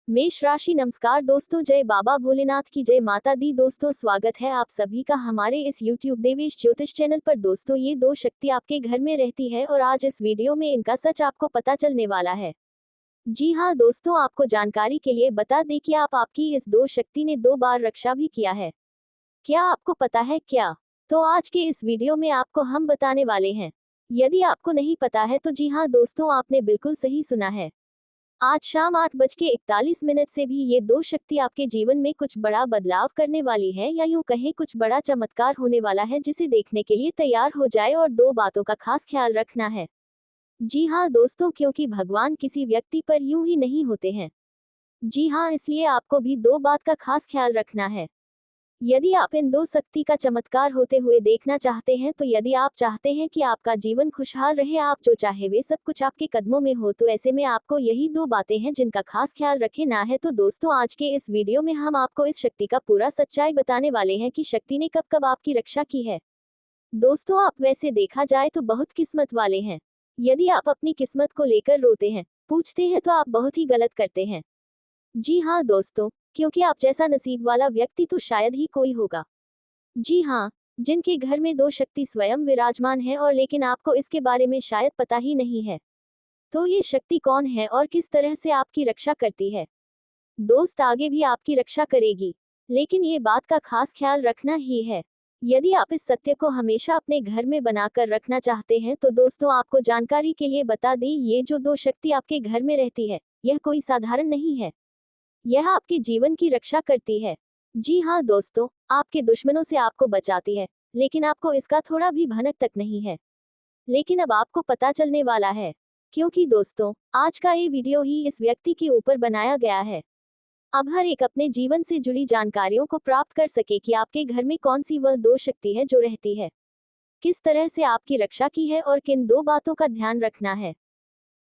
मेष राशि। नमस्कार दोस्तों, जय बाबा भोलेनाथ की जय माता दी। दोस्तों, स्वागत है आप सभी का हमारे इस YouTube देवेश ज्योतिष चैनल पर। दोस्तों, ये दो शक्ति आपके घर में रहती है और आज इस वीडियो में इनका सच आपको पता चलने वाला है। जी हाँ दोस्तों, आपको जानकारी के लिए बता दें कि आपकी इस दो शक्ति ने 2 बार रक्षा भी किया है। क्या आपको पता है क्या? तो आज के इस वीडियो में आपको हम बताने वाले हैं। यदि आपको नहीं पता है तो जी हाँ दोस्तों, आपने बिल्कुल सही सुना है। आज शाम 8:41 से भी ये दो शक्ति आपके जीवन में कुछ बड़ा बदलाव करने वाली है, या यूं कहें कुछ बड़ा चमत्कार होने वाला है, जिसे देखने के लिए तैयार हो जाए और दो बातों का खास ख्याल रखना है। जी हाँ दोस्तों, क्योंकि भगवान किसी व्यक्ति पर यूं ही नहीं होते हैं। जी हाँ, इसलिए आपको भी दो बात का खास ख्याल रखना है। यदि आप इन दो शक्ति का चमत्कार होते हुए देखना चाहते हैं, तो यदि आप चाहते हैं कि आपका जीवन खुशहाल रहे, आप जो चाहे वे सब कुछ आपके कदमों में हो, तो ऐसे में आपको यही दो बातें हैं जिनका खास ख्याल रखें ना है। तो दोस्तों, आज के इस वीडियो में हम आपको इस शक्ति का पूरा सच्चाई बताने वाले हैं कि शक्ति ने कब कब आपकी रक्षा की है। दोस्तों, आप वैसे देखा जाए तो बहुत किस्मत वाले हैं। यदि आप अपनी किस्मत को लेकर रोते हैं, पूछते हैं, तो आप बहुत ही गलत करते हैं। जी हाँ दोस्तों, क्योंकि आप जैसा नसीब वाला व्यक्ति तो शायद ही कोई होगा। जी हाँ, जिनके घर में दो शक्ति स्वयं विराजमान है, और लेकिन आपको इसके बारे में शायद पता ही नहीं है। तो ये शक्ति कौन है और किस तरह से आपकी रक्षा करती है? दोस्त, आगे भी आपकी रक्षा करेगी, लेकिन ये बात का खास ख्याल रखना ही है। यदि आप इस सत्य को हमेशा अपने घर में बनाकर रखना चाहते हैं, तो दोस्तों, आपको जानकारी के लिए बता दें, ये जो दो शक्ति आपके घर में रहती है, यह कोई साधारण नहीं है। यह आपके जीवन की रक्षा करती है। जी हाँ दोस्तों, आपके दुश्मनों से आपको बचाती है, लेकिन आपको इसका थोड़ा भी भनक तक नहीं है। लेकिन अब आपको पता चलने वाला है, क्योंकि दोस्तों, आज का ये वीडियो ही इस व्यक्ति के ऊपर बनाया गया है। अब हर एक अपने जीवन से जुड़ी जानकारियों को प्राप्त कर सके कि आपके घर में कौन सी वह दो शक्ति है जो रहती है, किस तरह से आपकी रक्षा की है और किन दो बातों का ध्यान रखना है।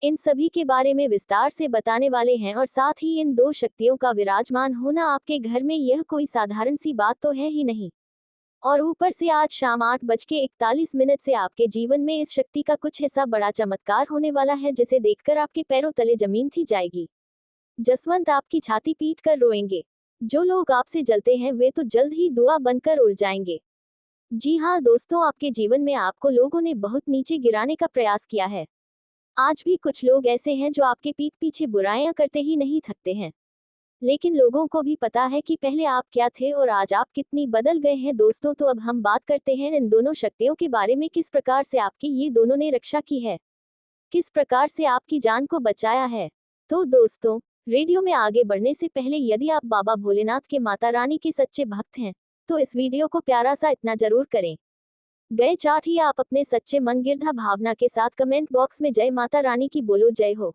इन सभी के बारे में विस्तार से बताने वाले हैं, और साथ ही इन दो शक्तियों का विराजमान होना आपके घर में यह कोई साधारण सी बात तो है ही नहीं। और ऊपर से आज शाम 8:41 से आपके जीवन में इस शक्ति का कुछ ऐसा बड़ा चमत्कार होने वाला है, जिसे देखकर आपके पैरों तले जमीन थी जाएगी। जसवंत आपकी छाती पीट कर रोएंगे। जो लोग आपसे जलते हैं वे तो जल्द ही धुआं बनकर उड़ जाएंगे। जी हाँ दोस्तों, आपके जीवन में आपको लोगों ने बहुत नीचे गिराने का प्रयास किया है। आज भी कुछ लोग ऐसे हैं जो आपके पीठ पीछे बुराइयां करते ही नहीं थकते हैं। लेकिन लोगों को भी पता है कि पहले आप क्या थे और आज आप कितनी बदल गए हैं। दोस्तों, तो अब हम बात करते हैं इन दोनों शक्तियों के बारे में, किस प्रकार से आपकी ये दोनों ने रक्षा की है, किस प्रकार से आपकी जान को बचाया है। तो दोस्तों, रेडियो में आगे बढ़ने से पहले यदि आप बाबा भोलेनाथ के माता रानी के सच्चे भक्त हैं, तो इस वीडियो को प्यारा सा इतना जरूर करें। गए चाट ही आप अपने सच्चे मन गिरधा भावना के साथ कमेंट बॉक्स में जय माता रानी की बोलो, जय हो।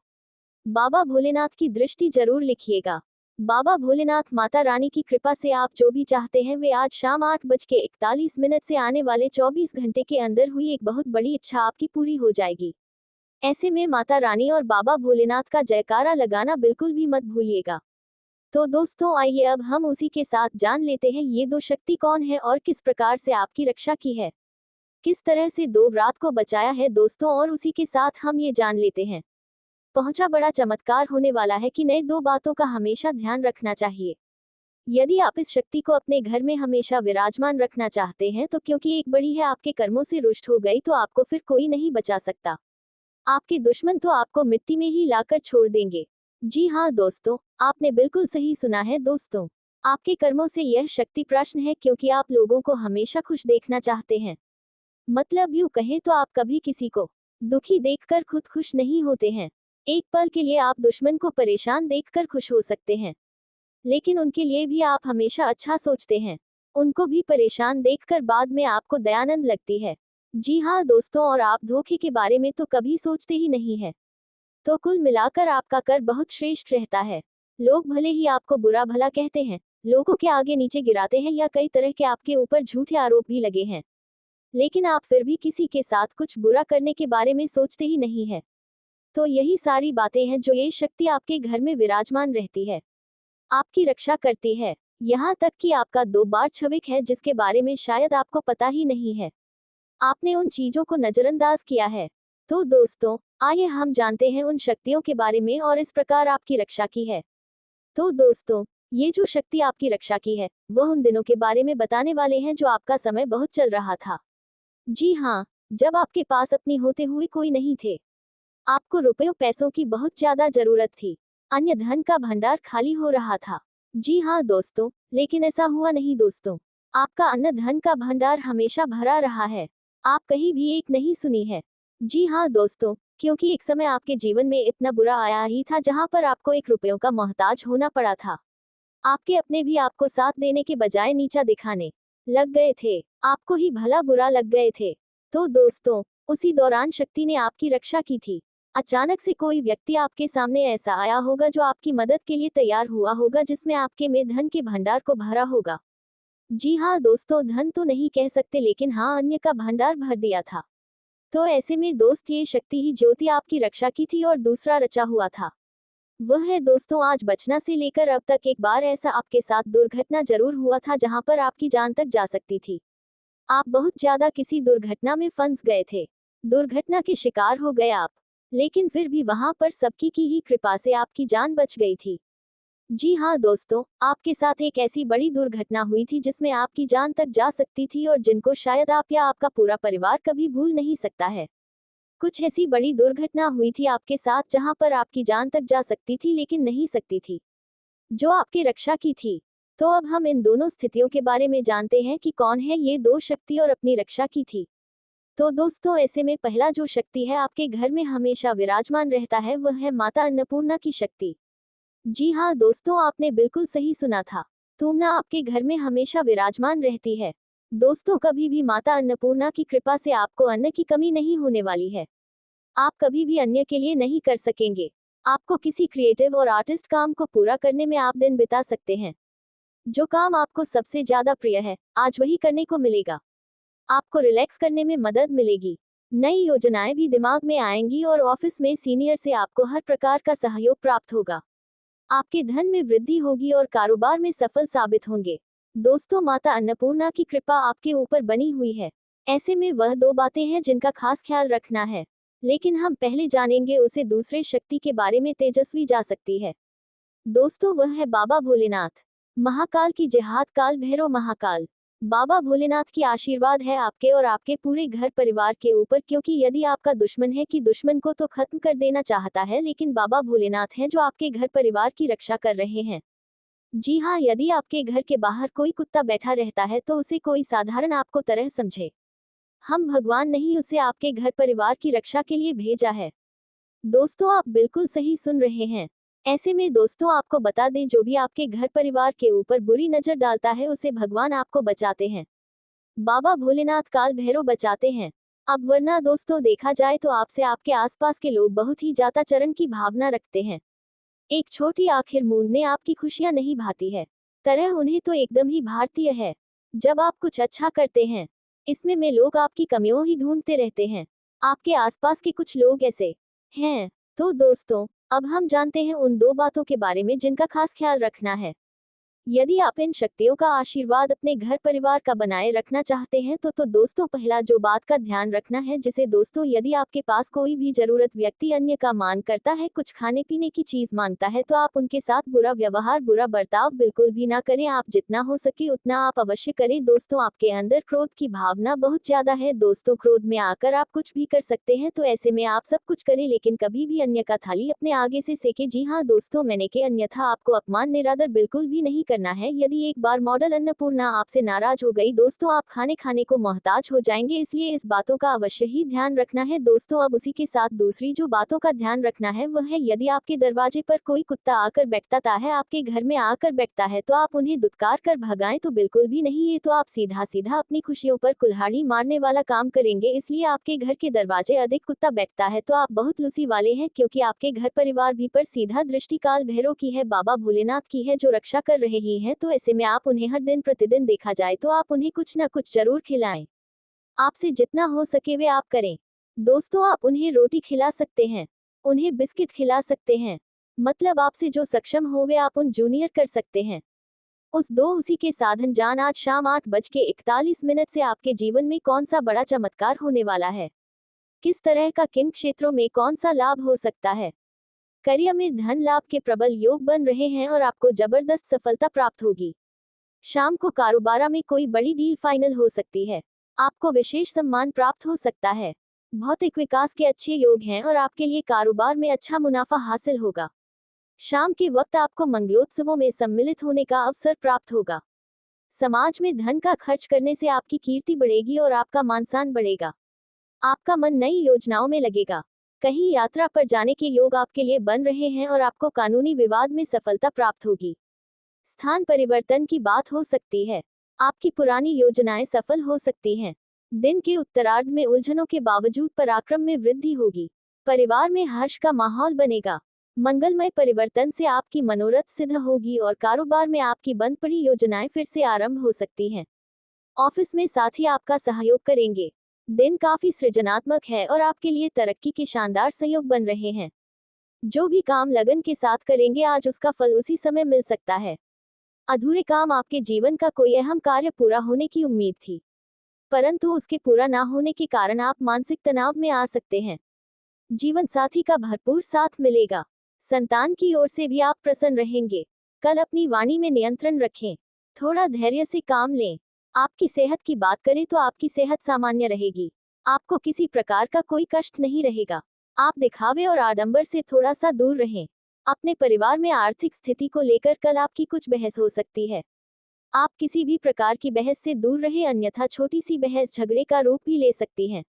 बाबा भोलेनाथ की दृष्टि जरूर लिखिएगा। बाबा भोलेनाथ माता रानी की कृपा से आप जो भी चाहते हैं वे आज शाम 8:41 से आने वाले 24 घंटे के अंदर हुई एक बहुत बड़ी इच्छा आपकी पूरी हो जाएगी। ऐसे में माता रानी और बाबा भोलेनाथ का जयकारा लगाना बिल्कुल भी मत भूलिएगा। तो दोस्तों, आइए अब हम उसी के साथ जान लेते हैं ये दो शक्ति कौन है और किस प्रकार से आपकी रक्षा की है, किस तरह से दो रात को बचाया है। दोस्तों, और उसी के साथ हम ये जान लेते हैं, पहुंचा बड़ा चमत्कार होने वाला है कि नए दो बातों का हमेशा ध्यान रखना चाहिए। यदि आप इस शक्ति को अपने घर में हमेशा विराजमान रखना चाहते हैं, तो क्योंकि एक बड़ी है आपके कर्मों से रुष्ट हो गई, तो आपको फिर कोई नहीं बचा सकता। आपके दुश्मन तो आपको मिट्टी में ही लाकर छोड़ देंगे। जी हाँ दोस्तों, आपने बिल्कुल सही सुना है। दोस्तों, आपके कर्मों से यह शक्ति प्रश्न है, क्योंकि आप लोगों को हमेशा खुश देखना चाहते हैं। मतलब यूं कहें तो आप कभी किसी को दुखी देखकर खुद खुश नहीं होते हैं। एक पल के लिए आप दुश्मन को परेशान देखकर खुश हो सकते हैं, लेकिन उनके लिए भी आप हमेशा अच्छा सोचते हैं। उनको भी परेशान देखकर बाद में आपको दयानंद लगती है। जी हाँ दोस्तों, और आप धोखे के बारे में तो कभी सोचते ही नहीं है। तो कुल मिलाकर आपका कर बहुत श्रेष्ठ रहता है। लोग भले ही आपको बुरा भला कहते हैं, लोगों के आगे नीचे गिराते हैं, या कई तरह के आपके ऊपर झूठे आरोप भी लगे हैं, लेकिन आप फिर भी किसी के साथ कुछ बुरा करने के बारे में सोचते ही नहीं है। तो यही सारी बातें हैं जो ये शक्ति आपके घर में विराजमान रहती है, आपकी रक्षा करती है। यहाँ तक कि आपका 2 बार छविक है, जिसके बारे में शायद आपको पता ही नहीं है। आपने उन चीजों को नजरअंदाज किया है। तो दोस्तों, आइए हम जानते हैं उन शक्तियों के बारे में और इस प्रकार आपकी रक्षा की है। तो दोस्तों, ये जो शक्ति आपकी रक्षा की है, वह उन दिनों के बारे में बताने वाले हैं जो आपका समय बहुत चल रहा था। जी हाँ, जब आपके पास अपनी होते हुए कोई नहीं थे। आपको रुपयों पैसों की बहुत ज्यादा जरूरत थी। अन्य धन का भंडार खाली हो रहा था। जी हाँ दोस्तों, लेकिन ऐसा हुआ नहीं दोस्तों। आपका अन्न धन का भंडार हमेशा भरा रहा है। आप कहीं भी एक नहीं सुनी है। जी हाँ दोस्तों, क्योंकि एक समय आपके जीवन में इतना बुरा आया ही था जहाँ पर आपको एक रुपयों का मोहताज होना पड़ा था। आपके अपने भी आपको साथ देने के बजाय नीचा दिखाने लग गए थे। आपको ही भला बुरा लग गए थे। तो दोस्तों, उसी दौरान शक्ति ने आपकी रक्षा की थी। अचानक से कोई व्यक्ति आपके सामने ऐसा आया होगा जो आपकी मदद के लिए तैयार हुआ होगा, जिसमें आपके में धन के भंडार को भरा होगा। जी हाँ दोस्तों, धन तो नहीं कह सकते, लेकिन हाँ अन्य का भंडार भर दिया था। तो ऐसे में दोस्त, ये शक्ति ही ज्योति आपकी रक्षा की थी और दूसरा रचा हुआ था। वह है दोस्तों, आज बचना से लेकर अब तक एक बार ऐसा आपके साथ दुर्घटना जरूर हुआ था जहां पर आपकी जान तक जा सकती थी। आप बहुत ज्यादा किसी दुर्घटना में फंस गए थे। दुर्घटना के शिकार हो गए आप। लेकिन फिर भी वहां पर सबकी की ही कृपा से आपकी जान बच गई थी। जी हाँ दोस्तों, आपके साथ एक ऐसी बड़ी दुर्घटना हुई थी जिसमें आपकी जान तक जा सकती थी और जिनको शायद आप या आपका पूरा परिवार कभी भूल नहीं सकता है। कुछ ऐसी बड़ी दुर्घटना हुई थी आपके साथ जहां पर आपकी जान तक जा सकती थी लेकिन नहीं सकती थी, जो आपकी रक्षा की थी। तो अब हम इन दोनों स्थितियों के बारे में जानते हैं कि कौन है ये दो शक्ति और अपनी रक्षा की थी। तो दोस्तों, ऐसे में पहला जो शक्ति है आपके घर में हमेशा विराजमान रहता है, वह है माता अन्नपूर्णा की शक्ति। जी हाँ दोस्तों, आपने बिल्कुल सही सुना था। तुमना आपके घर में हमेशा विराजमान रहती है। दोस्तों, कभी भी माता अन्नपूर्णा की कृपा से आपको अन्न की कमी नहीं होने वाली है। आप कभी भी अन्य के लिए नहीं कर सकेंगे। आपको किसी क्रिएटिव और आर्टिस्ट काम को पूरा करने में आप दिन बिता सकते हैं। जो काम आपको सबसे ज्यादा प्रिय है, आज वही करने को मिलेगा। आपको रिलैक्स करने में मदद मिलेगी। नई योजनाएं भी दिमाग में आएंगी और ऑफिस में सीनियर से आपको हर प्रकार का सहयोग प्राप्त होगा। आपके धन में वृद्धि होगी और कारोबार में सफल साबित होंगे। दोस्तों, माता अन्नपूर्णा की कृपा आपके ऊपर बनी हुई है। ऐसे में वह दो बातें हैं जिनका खास ख्याल रखना है। लेकिन हम पहले जानेंगे उसे दूसरे शक्ति के बारे में, तेजस्वी जा सकती है। दोस्तों, वह है बाबा भोलेनाथ। महाकाल की जिहाद, काल भैरव महाकाल। बाबा भोलेनाथ की आशीर्वाद है आपके और आपके पूरे घर परिवार के ऊपर, क्योंकि यदि आपका दुश्मन है कि दुश्मन को तो खत्म कर देना चाहता है, लेकिन बाबा भोलेनाथ हैं जो आपके घर परिवार की रक्षा कर रहे हैं। जी हाँ, यदि आपके घर के बाहर कोई कुत्ता बैठा रहता है तो उसे कोई साधारण आपको तरह समझे। हम भगवान नहीं, उसे आपके घर परिवार की रक्षा के लिए भेजा है। दोस्तों, आप बिल्कुल सही सुन रहे हैं। ऐसे में दोस्तों, आपको बता दें, जो भी आपके घर परिवार के ऊपर बुरी नजर डालता है उसे भगवान आपको बचाते हैं। बाबा भोलेनाथ काल भैरव बचाते हैं। अब वरना दोस्तों, देखा जाए तो आपसे आपके आसपास के लोग बहुत ही ज्यादा चरण की भावना रखते हैं। एक छोटी आखिर मूंदने आपकी खुशियां नहीं भाती है, तरह उन्हें तो एकदम ही भारतीय है। जब आप कुछ अच्छा करते हैं, इसमें में लोग आपकी कमियों ही ढूंढते रहते हैं। आपके आसपास के कुछ लोग ऐसे हैं। तो दोस्तों, अब हम जानते हैं उन दो बातों के बारे में जिनका खास ख्याल रखना है। यदि आप इन शक्तियों का आशीर्वाद अपने घर परिवार का बनाए रखना चाहते हैं तो दोस्तों, पहला जो बात का ध्यान रखना है, जिसे दोस्तों, यदि आपके पास कोई भी जरूरत व्यक्ति अन्य का मान करता है, कुछ खाने पीने की चीज मांगता है, तो आप उनके साथ बुरा व्यवहार, बुरा बर्ताव बिल्कुल भी ना करें। आप जितना हो सके उतना आप अवश्य करें। दोस्तों, आपके अंदर क्रोध की भावना बहुत ज्यादा है। दोस्तों, क्रोध में आकर आप कुछ भी कर सकते हैं, तो ऐसे में आप सब कुछ करें, लेकिन कभी भी अन्य का थाली अपने आगे से सेके। जी हाँ दोस्तों, मैंने के अन्यथा आपको अपमान निरादर बिल्कुल भी नहीं करना है। यदि एक बार मॉडल अन्नपूर्णा आपसे नाराज हो गई दोस्तों, आप खाने खाने को मोहताज हो जाएंगे, इसलिए इस बातों का अवश्य ही ध्यान रखना है। दोस्तों, अब उसी के साथ दूसरी जो बातों का ध्यान रखना है वह है, यदि आपके दरवाजे पर कोई कुत्ता आकर बैठता है, आपके घर में आकर बैठता है, तो आप उन्हें दुत्कार कर भगाएं तो बिल्कुल भी नहीं। ये तो आप सीधा सीधा अपनी खुशियों पर कुल्हाड़ी मारने वाला काम करेंगे। इसलिए आपके घर के दरवाजे अधिक कुत्ता बैठता है तो आप बहुत लूसी वाले हैं, क्योंकि आपके घर परिवार भी पर सीधा दृष्टि काल भैरव की है, बाबा भोलेनाथ की है, जो रक्षा कर रहे ही हैं। तो ऐसे में आप उन्हें हर दिन प्रतिदिन देखा जाए तो आप उन्हें कुछ ना कुछ जरूर खिलाएं। आपसे जितना हो सके वे आप करें। दोस्तों, आप उन्हें रोटी खिला सकते हैं, उन्हें बिस्किट खिला सकते हैं, मतलब आपसे जो सक्षम हो वे आप उन जूनियर कर सकते हैं। उस दो उसी के साधन जान, आज शाम 8:41 से आपके जीवन में कौन सा बड़ा चमत्कार होने वाला है, किस तरह का, किन क्षेत्रों में कौन सा लाभ हो सकता है। करियर में धन लाभ के प्रबल योग बन रहे हैं और आपको जबरदस्त सफलता प्राप्त होगी। शाम को कारोबार में कोई बड़ी डील फाइनल हो सकती है। आपको विशेष सम्मान प्राप्त हो सकता है। भौतिक विकास के अच्छे योग हैं और आपके लिए कारोबार में अच्छा मुनाफा हासिल होगा। शाम के वक्त आपको मंगलोत्सवों में सम्मिलित होने का अवसर प्राप्त होगा। समाज में धन का खर्च करने से आपकी कीर्ति बढ़ेगी और आपका मान-सम्मान बढ़ेगा। आपका मन नई योजनाओं में लगेगा। कहीं यात्रा पर जाने के योग आपके लिए बन रहे हैं और आपको कानूनी विवाद में सफलता प्राप्त होगी। स्थान परिवर्तन की बात हो सकती है। आपकी पुरानी योजनाएं सफल हो सकती हैं। दिन के उत्तरार्ध में उलझनों के बावजूद पराक्रम में वृद्धि होगी। परिवार में हर्ष का माहौल बनेगा। मंगलमय परिवर्तन से आपकी मनोरथ सिद्ध होगी और कारोबार में आपकी बंद पड़ी योजनाएं फिर से आरंभ हो सकती हैं। ऑफिस में साथी आपका सहयोग करेंगे। दिन काफी सृजनात्मक है और आपके लिए तरक्की के शानदार सहयोग बन रहे हैं। जो भी काम लगन के साथ करेंगे आज उसका फल उसी समय मिल सकता है। अधूरे काम आपके जीवन का कोई अहम कार्य पूरा होने की उम्मीद थी, परंतु उसके पूरा ना होने के कारण आप मानसिक तनाव में आ सकते हैं। जीवन साथी का भरपूर साथ मिलेगा। संतान की ओर से भी आप प्रसन्न रहेंगे। कल अपनी वाणी में नियंत्रण रखें। थोड़ा धैर्य से काम लें। आपकी सेहत की बात करें तो आपकी सेहत सामान्य रहेगी। आपको किसी प्रकार का कोई कष्ट नहीं रहेगा। आप दिखावे और आडंबर से थोड़ा सा दूर रहें। अपने परिवार में आर्थिक स्थिति को लेकर कल आपकी कुछ बहस हो सकती है। आप किसी भी प्रकार की बहस से दूर रहे, अन्यथा छोटी सी बहस झगड़े का रूप भी ले सकती है।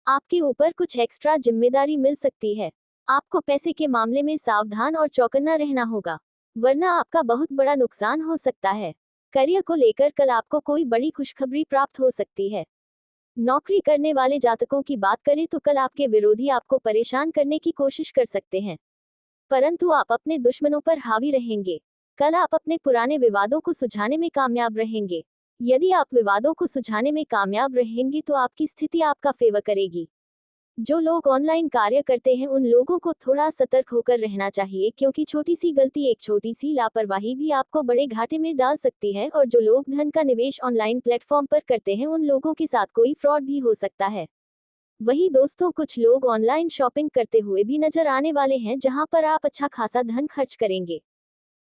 आपके ऊपर कुछ एक्स्ट्रा जिम्मेदारी मिल सकती है। आपको पैसे के मामले में सावधान और चौकन्ना रहना होगा, वरना आपका बहुत बड़ा नुकसान हो सकता है। करियर को लेकर कल आपको कोई बड़ी खुशखबरी प्राप्त हो सकती है। नौकरी करने वाले जातकों की बात करें तो कल आपके विरोधी आपको परेशान करने की कोशिश कर सकते हैं, परंतु आप अपने दुश्मनों पर हावी रहेंगे। कल आप अपने पुराने विवादों को सुलझाने में कामयाब रहेंगे। यदि आप विवादों को सुलझाने में कामयाब रहेंगे तो आपकी स्थिति आपका फेवर करेगी। जो लोग ऑनलाइन कार्य करते हैं उन लोगों को थोड़ा सतर्क होकर रहना चाहिए, क्योंकि छोटी सी गलती, एक छोटी सी लापरवाही भी आपको बड़े घाटे में डाल सकती है। और जो लोग धन का निवेश ऑनलाइन प्लेटफॉर्म पर करते हैं उन लोगों के साथ कोई फ्रॉड भी हो सकता है। वहीं दोस्तों, कुछ लोग ऑनलाइन शॉपिंग करते हुए भी नजर आने वाले हैं, जहां पर आप अच्छा खासा धन खर्च करेंगे।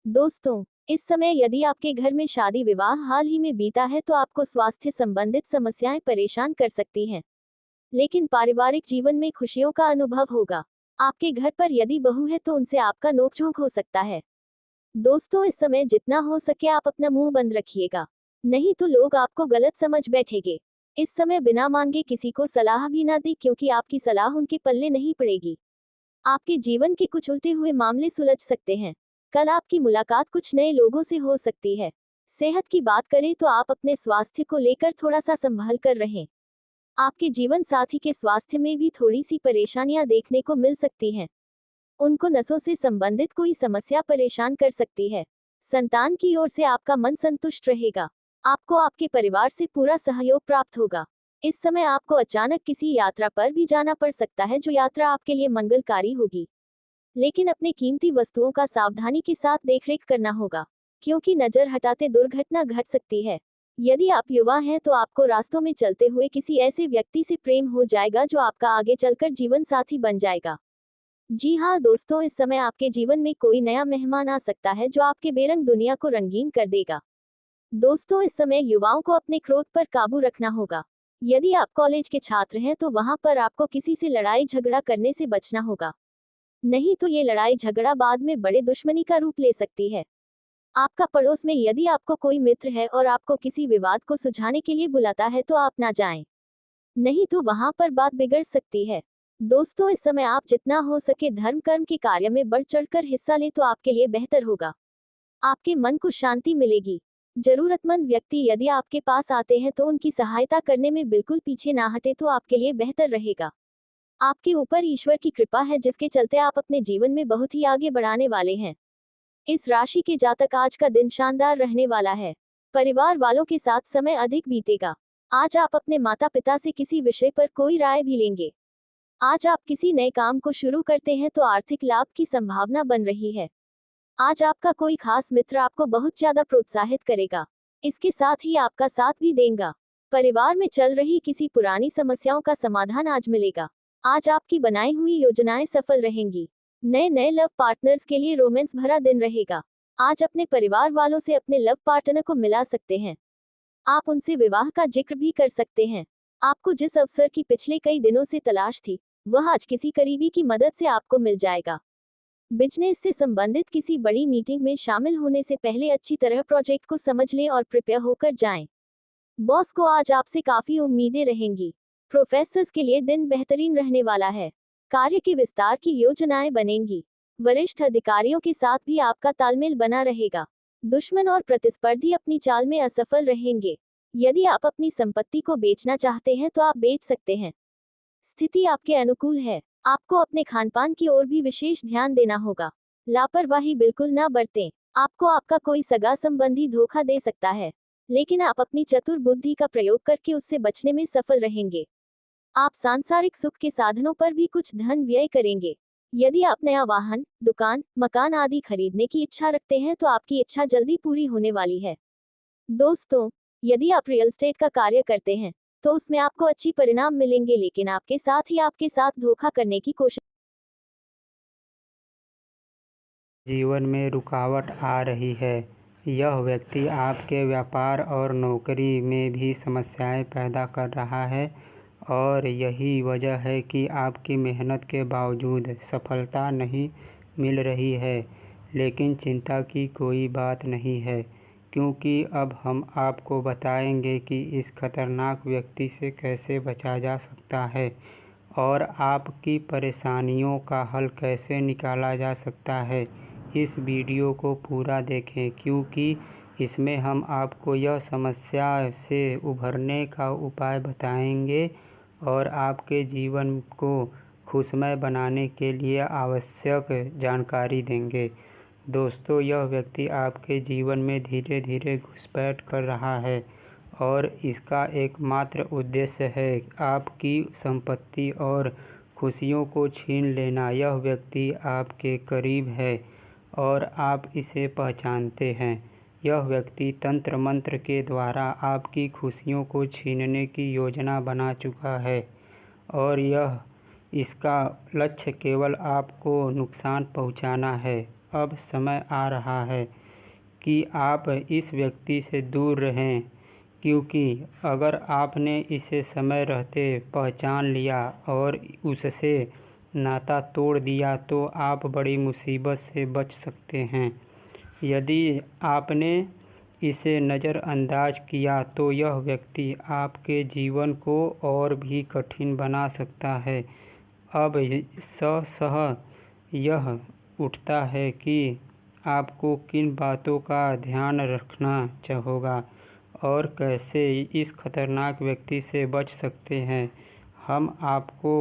दोस्तों, इस समय यदि आपके घर में शादी विवाह हाल ही में बीता है तो आपको स्वास्थ्य संबंधित समस्याएं परेशान कर सकती हैं, लेकिन पारिवारिक जीवन में खुशियों का अनुभव होगा। आपके घर पर यदि बहू है तो उनसे आपका नोकझोंक हो सकता है। दोस्तों, इस समय जितना हो सके आप अपना मुंह बंद रखिएगा, नहीं तो लोग आपको गलत समझ बैठेंगे। इस समय बिना मांगे किसी को सलाह भी ना दें, क्योंकि आपकी सलाह उनके पल्ले नहीं पड़ेगी। आपके जीवन के कुछ उल्टे हुए मामले सुलझ सकते हैं। कल आपकी मुलाकात कुछ नए लोगों से हो सकती है। सेहत की बात करें तो आप अपने स्वास्थ्य को लेकर थोड़ा सा संभल कर रहें। आपके जीवन साथी के स्वास्थ्य में भी थोड़ी सी परेशानियां देखने को मिल सकती हैं। उनको नसों से संबंधित कोई समस्या परेशान कर सकती है। संतान की ओर से आपका मन संतुष्ट रहेगा। आपको आपके परिवार से पूरा सहयोग प्राप्त होगा। इस समय आपको अचानक किसी यात्रा पर भी जाना पड़ सकता है, जो यात्रा आपके लिए मंगलकारी होगी, लेकिन अपने कीमती वस्तुओं का सावधानी के साथ देखरेख करना होगा, क्योंकि नजर हटाते दुर्घटना घट सकती है। यदि आप युवा हैं तो आपको रास्तों में चलते हुए किसी ऐसे व्यक्ति से प्रेम हो जाएगा जो आपका आगे चलकर जीवन साथी बन जाएगा। जी हाँ दोस्तों, इस समय आपके जीवन में कोई नया मेहमान आ सकता है जो आपके बेरंग दुनिया को रंगीन कर देगा। दोस्तों, इस समय युवाओं को अपने क्रोध पर काबू रखना होगा। यदि आप कॉलेज के छात्र हैं तो वहां पर आपको किसी से लड़ाई झगड़ा करने से बचना होगा, नहीं तो ये लड़ाई झगड़ा बाद में बड़े दुश्मनी का रूप ले सकती है। आपका पड़ोस में यदि आपको कोई मित्र है और आपको किसी विवाद को सुलझाने के लिए बुलाता है तो आप ना जाएं, नहीं तो वहां पर बात बिगड़ सकती है। दोस्तों, इस समय आप जितना हो सके धर्म कर्म के कार्य में बढ़ चढ़कर हिस्सा ले तो आपके लिए बेहतर होगा। आपके मन को शांति मिलेगी। जरूरतमंद व्यक्ति यदि आपके पास आते हैं तो उनकी सहायता करने में बिल्कुल पीछे ना हटे तो आपके लिए बेहतर रहेगा। आपके ऊपर ईश्वर की कृपा है, जिसके चलते आप अपने जीवन में बहुत ही आगे बढ़ाने वाले हैं। इस राशि के जातक आज का दिन शानदार रहने वाला है। परिवार वालों के साथ समय अधिक बीतेगा। आज आप अपने माता पिता से किसी विषय पर कोई राय भी लेंगे। आज आप किसी नए काम को शुरू करते हैं तो आर्थिक लाभ की संभावना बन रही है। आज आपका कोई खास मित्र आपको बहुत ज्यादा प्रोत्साहित करेगा, इसके साथ ही आपका साथ भी देगा। परिवार में चल रही किसी पुरानी समस्याओं का समाधान आज मिलेगा। आज आपकी बनाई हुई योजनाएं सफल रहेंगी। नए नए लव पार्टनर्स के लिए रोमांस भरा दिन रहेगा। आज अपने परिवार वालों से अपने लव पार्टनर को मिला सकते हैं। आप उनसे विवाह का जिक्र भी कर सकते हैं। आपको जिस अवसर की पिछले कई दिनों से तलाश थी, वह आज किसी करीबी की मदद से आपको मिल जाएगा। बिजनेस से संबंधित किसी बड़ी मीटिंग में शामिल होने से पहले अच्छी तरह प्रोजेक्ट को समझ लें और प्रिपेयर होकर जाएं। बॉस को आज आपसे काफी उम्मीदें रहेंगी। प्रोफेसर्स के लिए दिन बेहतरीन रहने वाला है। कार्य के विस्तार की योजनाएं बनेंगी। वरिष्ठ अधिकारियों के साथ भी आपका तालमेल बना रहेगा। दुश्मन और प्रतिस्पर्धी अपनी चाल में असफल रहेंगे। यदि आप अपनी संपत्ति को बेचना चाहते हैं तो आप बेच सकते हैं। स्थिति आपके अनुकूल है। आपको अपने खानपान की ओर भी विशेष ध्यान देना होगा। लापरवाही बिल्कुल ना बरतें। आपको आपका कोई सगा संबंधी धोखा दे सकता है, लेकिन आप अपनी चतुर बुद्धि का प्रयोग करके उससे बचने में सफल रहेंगे। आप सांसारिक सुख के साधनों पर भी कुछ धन व्यय करेंगे। यदि आप नया वाहन, दुकान, मकान आदि खरीदने की इच्छा रखते हैं तो आपकी इच्छा जल्दी पूरी होने वाली है। दोस्तों, यदि आप रियल एस्टेट का कार्य करते हैं तो उसमें आपको अच्छी परिणाम मिलेंगे, लेकिन आपके साथ ही आपके साथ धोखा करने की कोशिश। जीवन में रुकावट आ रही है। यह व्यक्ति आपके व्यापार और नौकरी में भी समस्याएं पैदा कर रहा है और यही वजह है कि आपकी मेहनत के बावजूद सफलता नहीं मिल रही है। लेकिन चिंता की कोई बात नहीं है, क्योंकि अब हम आपको बताएंगे कि इस खतरनाक व्यक्ति से कैसे बचा जा सकता है और आपकी परेशानियों का हल कैसे निकाला जा सकता है। इस वीडियो को पूरा देखें, क्योंकि इसमें हम आपको यह समस्या से उभरने का उपाय बताएंगे और आपके जीवन को खुशमय बनाने के लिए आवश्यक जानकारी देंगे। दोस्तों, यह व्यक्ति आपके जीवन में धीरे धीरे घुसपैठ कर रहा है और इसका एकमात्र उद्देश्य है आपकी संपत्ति और खुशियों को छीन लेना। यह व्यक्ति आपके करीब है और आप इसे पहचानते हैं। यह व्यक्ति तंत्र मंत्र के द्वारा आपकी खुशियों को छीनने की योजना बना चुका है और इसका लक्ष्य केवल आपको नुकसान पहुंचाना है। अब समय आ रहा है कि आप इस व्यक्ति से दूर रहें, क्योंकि अगर आपने इसे समय रहते पहचान लिया और उससे नाता तोड़ दिया तो आप बड़ी मुसीबत से बच सकते हैं। यदि आपने इसे नज़रअंदाज किया तो यह व्यक्ति आपके जीवन को और भी कठिन बना सकता है। अब सह यह उठता है कि आपको किन बातों का ध्यान रखना होगा और कैसे इस खतरनाक व्यक्ति से बच सकते हैं। हम आपको